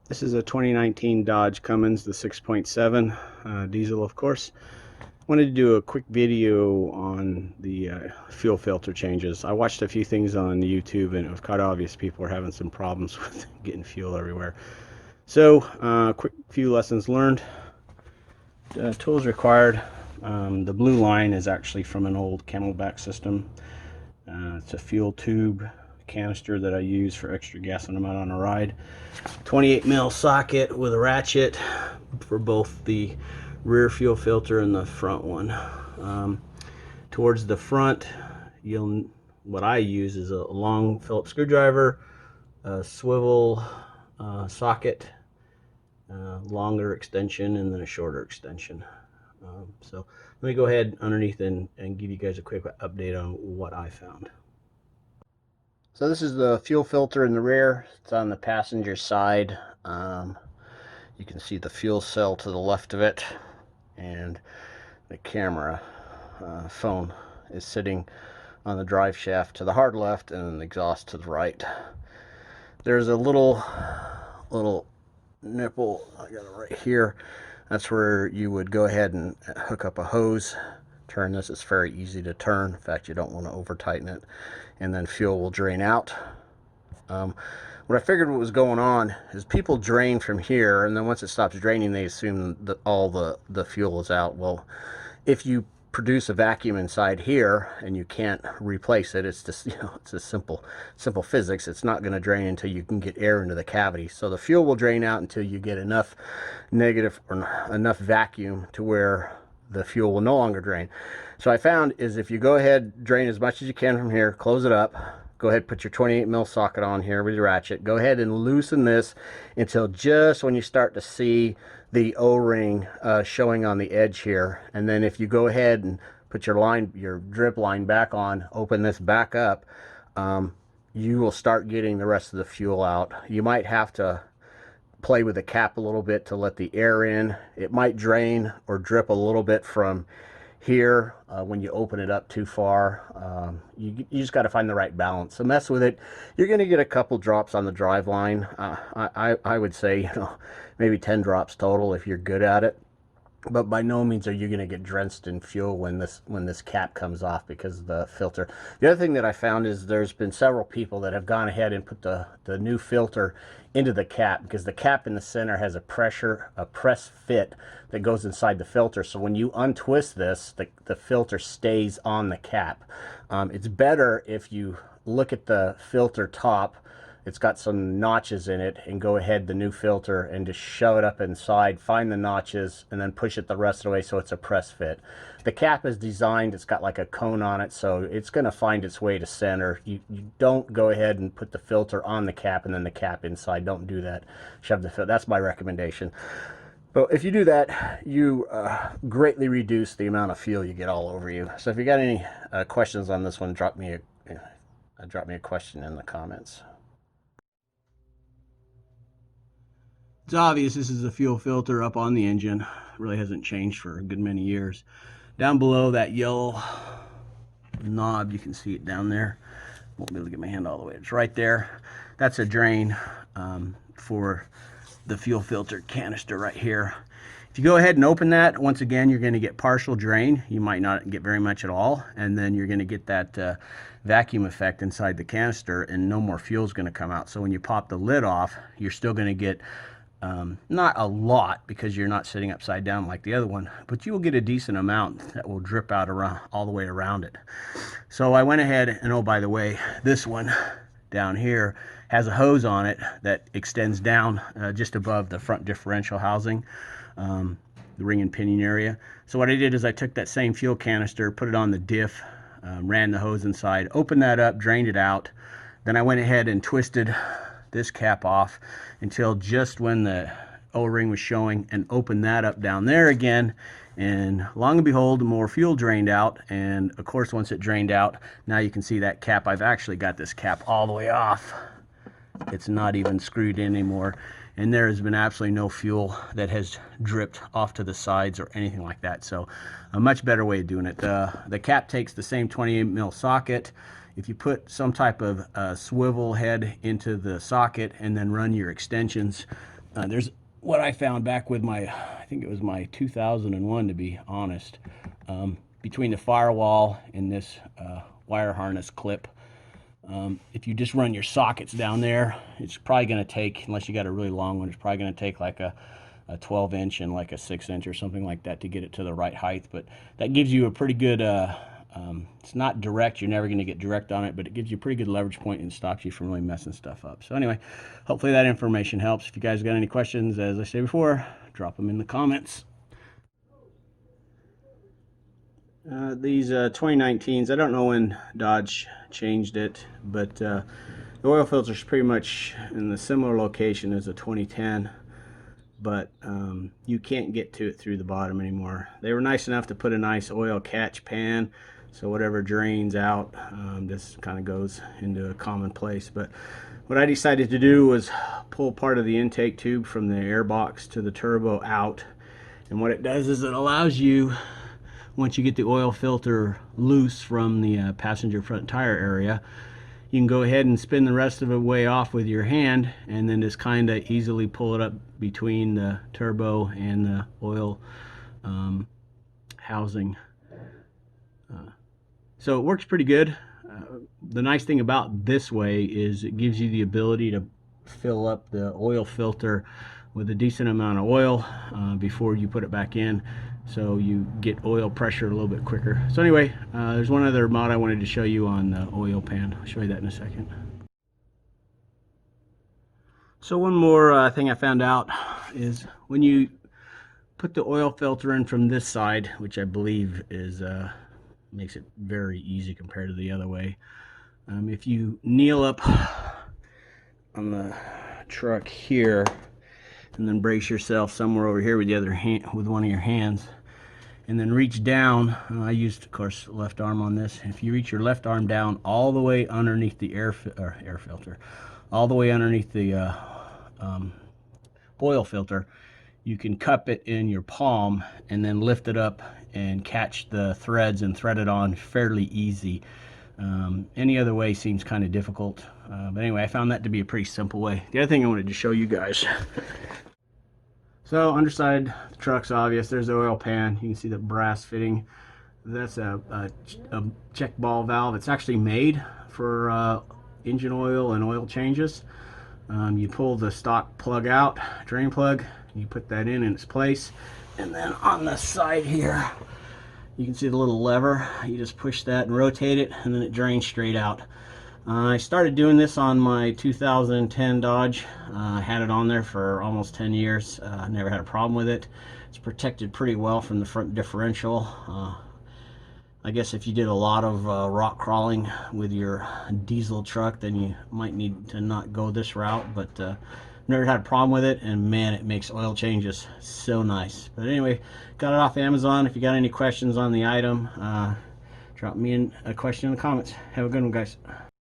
This is a 2019 Dodge Cummins, the 6.7 diesel, of course. Wanted to do a quick video on the fuel filter changes. I watched a few things on YouTube, and it was quite obvious people were having some problems with getting fuel everywhere. So, quick few lessons learned. Tools required. The blue line is actually from an old Camelback system. It's a fuel tube canister that I use for extra gas when I'm out on a ride. 28 mil socket with a ratchet for both the rear fuel filter and the front one. Towards the front, what I use is a long Phillips screwdriver, a swivel socket, longer extension, and then a shorter extension. So let me go ahead underneath and give you guys a quick update on what I found. So this is the fuel filter in the rear. It's on the passenger side. You can see the fuel cell to the left of it, and the camera phone is sitting on the drive shaft to the hard left, and the exhaust to the right. There's a little nipple, I got it right here. That's where you would go ahead and hook up a hose. Turn this. It's very easy to turn. In fact, you don't want to over tighten it, and then fuel will drain out. What I figured what was going on is people drain from here, and then once it stops draining, they assume that all the fuel is out. Well, if you produce a vacuum inside here and you can't replace it, it's just, it's a simple physics. It's not going to drain until you can get air into the cavity. So the fuel will drain out until you get enough negative or enough vacuum to where the fuel will no longer drain. So I found is if you go ahead, drain as much as you can from here, close it up, go ahead, put your 28 mil socket on here with your ratchet, go ahead and loosen this until just when you start to see the O-ring showing on the edge here. And then if you go ahead and put your drip line back on, open this back up, you will start getting the rest of the fuel out. You might have to play with the cap a little bit to let the air in. It might drain or drip a little bit from here when you open it up too far. You just got to find the right balance. So mess with it. You're going to get a couple drops on the drive line. I would say, maybe 10 drops total if you're good at it. But by no means are you going to get drenched in fuel when this cap comes off because of the filter. The other thing that I found is there's been several people that have gone ahead and put the new filter into the cap, because the cap in the center has a press fit that goes inside the filter. So when you untwist this, the filter stays on the cap. It's better if you look at the filter top. It's got some notches in it, and go ahead, the new filter, and just shove it up inside, find the notches, and then push it the rest of the way so it's a press fit. The cap is designed, it's got like a cone on it, so it's going to find its way to center. You don't go ahead and put the filter on the cap and then the cap inside. Don't do that. Shove the filter. That's my recommendation. But if you do that, you greatly reduce the amount of fuel you get all over you. So if you got any questions on this one, drop me a question in the comments. It's obvious this is a fuel filter up on the engine. It really hasn't changed for a good many years. Down below that yellow knob, you can see it down there. Won't be able to get my hand all the way. It's right there. That's a drain for the fuel filter canister right here. If you go ahead and open that, once again, you're going to get partial drain. You might not get very much at all, and then you're going to get that vacuum effect inside the canister, and no more fuel is going to come out. So when you pop the lid off, you're still going to get not a lot, because you're not sitting upside down like the other one, but you will get a decent amount that will drip out around all the way around it. So I went ahead and, oh, by the way, this one down here has a hose on it that extends down just above the front differential housing, the ring and pinion area. So what I did is I took that same fuel canister, put it on the diff, ran the hose inside, opened that up, drained it out. Then I went ahead and twisted this cap off until just when the O-ring was showing, and opened that up down there again, and long and behold, more fuel drained out. And of course, once it drained out, now you can see that cap. I've actually got this cap all the way off. It's not even screwed in anymore, and there has been absolutely no fuel that has dripped off to the sides or anything like that. So a much better way of doing it. The cap takes the same 28 mil socket. If you put some type of swivel head into the socket and then run your extensions There's what I found back with my, I think it was my 2001 to be honest, between the firewall and this wire harness clip. If you just run your sockets down there, it's probably going to take, unless you got a really long one, it's probably going to take like a 12-inch and like a 6-inch or something like that to get it to the right height. But that gives you a pretty good, it's not direct, you're never going to get direct on it, but it gives you a pretty good leverage point and stops you from really messing stuff up. So anyway, hopefully that information helps. If you guys got any questions, as I said before, drop them in the comments. These 2019s, I don't know when Dodge changed it, but the oil filter is pretty much in the similar location as a 2010, but you can't get to it through the bottom anymore. They were nice enough to put a nice oil catch pan, so whatever drains out, this kind of goes into a common place. But what I decided to do was pull part of the intake tube from the air box to the turbo out, and what it does is it allows you, once you get the oil filter loose from the passenger front tire area, you can go ahead and spin the rest of it way off with your hand, and then just kind of easily pull it up between the turbo and the oil housing. So it works pretty good. The nice thing about this way is it gives you the ability to fill up the oil filter with a decent amount of oil before you put it back in, so you get oil pressure a little bit quicker. So anyway, there's one other mod I wanted to show you on the oil pan. I'll show you that in a second. So one more thing I found out is when you put the oil filter in from this side, which I believe is makes it very easy compared to the other way. If you kneel up on the truck here and then brace yourself somewhere over here with the other hand, with one of your hands, and then reach down, I used, of course, left arm on this. If you reach your left arm down all the way underneath the air filter, all the way underneath the oil filter, you can cup it in your palm and then lift it up and catch the threads and thread it on fairly easy. Any other way seems kind of difficult, but anyway, I found that to be a pretty simple way. The other thing I wanted to show you guys, so underside the truck's obvious. There's the oil pan. You can see the brass fitting. That's a check ball valve. It's actually made for engine oil and oil changes. You pull the stock plug out, drain plug, you put that in its place, and then on the side here you can see the little lever. You just push that and rotate it, and then it drains straight out. I started doing this on my 2010 Dodge. I had it on there for almost 10 years. Never had a problem with it. It's protected pretty well from the front differential. I guess if you did a lot of rock crawling with your diesel truck, then you might need to not go this route, but never had a problem with it, and man, it makes oil changes so nice. But anyway, got it off Amazon. If you got any questions on the item, drop me a question in the comments. Have a good one, guys.